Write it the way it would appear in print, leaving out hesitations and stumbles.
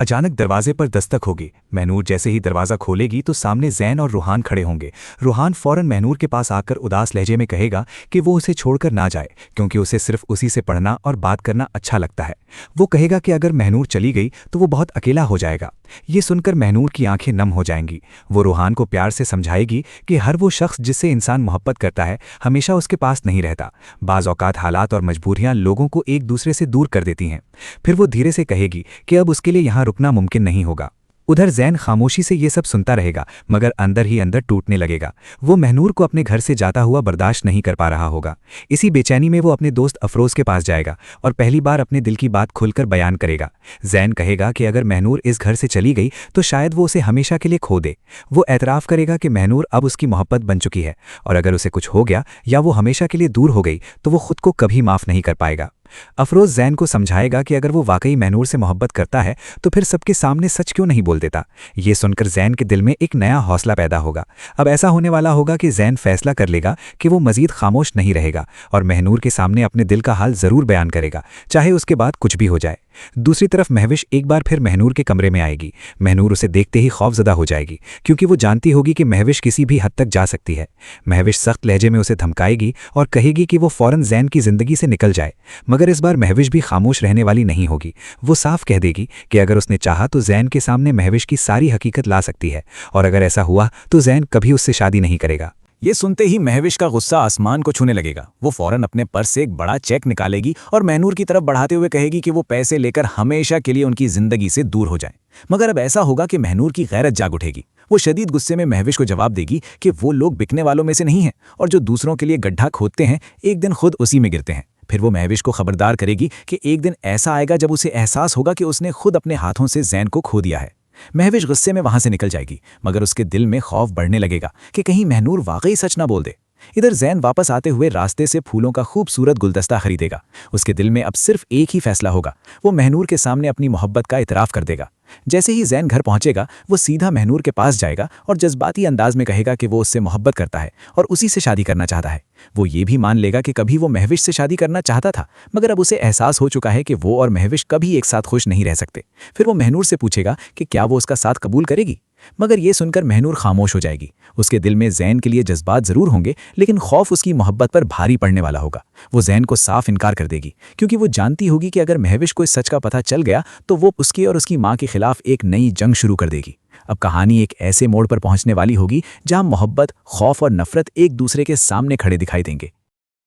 अचानक दरवाजे पर दस्तक होगी। महनूर जैसे ही दरवाज़ा खोलेगी तो सामने जैन और रूहान खड़े होंगे। रूहान फौरन महनूर के पास आकर उदास लहजे में कहेगा कि वो उसे छोड़कर ना जाए, क्योंकि उसे सिर्फ उसी से पढ़ना और बात करना अच्छा लगता है। वो कहेगा कि अगर महनूर चली गई तो वो बहुत अकेला हो जाएगा। ये सुनकर महनूर की आंखें नम हो जाएंगी। वो रूहान को प्यार से समझाएगी कि हर वो शख्स जिससे इंसान मोहब्बत करता है हमेशा उसके पास नहीं रहता। बाज़ औक़ात हालात और मजबूरियां लोगों को एक दूसरे से दूर कर देती हैं। फिर वो धीरे से कहेगी कि अब उसके लिए यहाँ रुकना मुमकिन नहीं होगा। उधर जैन खामोशी से ये सब सुनता रहेगा, मगर अंदर ही अंदर टूटने लगेगा। वो महनूर को अपने घर से जाता हुआ बर्दाश्त नहीं कर पा रहा होगा। इसी बेचैनी में वो अपने दोस्त अफरोज़ के पास जाएगा और पहली बार अपने दिल की बात खुलकर बयान करेगा। जैन कहेगा कि अगर महनूर इस घर से चली गई तो शायद वो उसे हमेशा के लिए खो दे। वो एतराफ़ करेगा कि महनूर अब उसकी मोहब्बत बन चुकी है, और अगर उसे कुछ हो गया या वो हमेशा के लिए दूर हो गई तो वो खुद को कभी माफ़ नहीं कर पाएगा। अफरोज़ जैन को समझाएगा कि अगर वो वाकई महनूर से मोहब्बत करता है तो फिर सबके सामने सच क्यों नहीं बोल देता। ये सुनकर जैन के दिल में एक नया हौसला पैदा होगा। अब ऐसा होने वाला होगा कि जैन फैसला कर लेगा कि वो मजीद खामोश नहीं रहेगा और महनूर के सामने अपने दिल का हाल ज़रूर बयान करेगा, चाहे उसके बाद कुछ भी हो जाए। दूसरी तरफ महविश एक बार फिर महनूर के कमरे में आएगी। महनूर उसे देखते ही खौफजदा हो जाएगी, क्योंकि वो जानती होगी कि महविश किसी भी हद तक जा सकती है। महविश सख्त लहजे में उसे धमकाएगी और कहेगी कि वो फ़ौरन जैन की ज़िंदगी से निकल जाए। मगर इस बार महविश भी खामोश रहने वाली नहीं होगी। वो साफ कह देगी कि अगर उसने चाहा तो जैन के सामने महविश की सारी हकीकत ला सकती है, और अगर ऐसा हुआ तो जैन कभी उससे शादी नहीं करेगा। ये सुनते ही महविश का गुस्सा आसमान को छूने लगेगा। वो फौरन अपने पर्स से एक बड़ा चेक निकालेगी और महनूर की तरफ बढ़ाते हुए कहेगी कि वो पैसे लेकर हमेशा के लिए उनकी जिंदगी से दूर हो जाए। मगर अब ऐसा होगा कि महनूर की गैरत जाग उठेगी। वो शदीद गुस्से में महविश को जवाब देगी कि वो लोग बिकने वालों में से नहीं हैं, और जो दूसरों के लिए गड्ढा खोदते हैं एक दिन खुद उसी में गिरते हैं। फिर वो महविश को खबरदार करेगी कि एक दिन ऐसा आएगा जब उसे एहसास होगा कि उसने खुद अपने हाथों से जैन को खो दिया है। महविश गुस्से में वहां से निकल जाएगी, मगर उसके दिल में खौफ बढ़ने लगेगा कि कहीं महनूर वाकई सच ना बोल दे। इधर जैन वापस आते हुए रास्ते से फूलों का खूबसूरत गुलदस्ता खरीदेगा। उसके दिल में अब सिर्फ एक ही फैसला होगा, वो महनूर के सामने अपनी मोहब्बत का इतराफ़ कर देगा। जैसे ही जैन घर पहुंचेगा वो सीधा महनूर के पास जाएगा और जज्बाती अंदाज में कहेगा कि वो उससे मोहब्बत करता है और उसी से शादी करना चाहता है। वो ये भी मान लेगा कि कभी वो महविश से शादी करना चाहता था, मगर अब उसे एहसास हो चुका है कि वो और महविश कभी एक साथ खुश नहीं रह सकते। फिर वो महनूर से पूछेगा कि क्या वो उसका साथ कबूल करेगी, मगर ये सुनकर महनूर खामोश हो जाएगी। उसके दिल में जैन के लिए जज्बात ज़रूर होंगे, लेकिन खौफ उसकी मोहब्बत पर भारी पड़ने वाला होगा। वो जैन को साफ इनकार कर देगी, क्योंकि वो जानती होगी कि अगर महविश को इस सच का पता चल गया तो वो उसकी और उसकी माँ के खिलाफ एक नई जंग शुरू कर देगी। अब कहानी एक ऐसे मोड़ पर पहुंचने वाली होगी जहां मोहब्बत, खौफ और नफरत एक दूसरे के सामने खड़े दिखाई देंगे।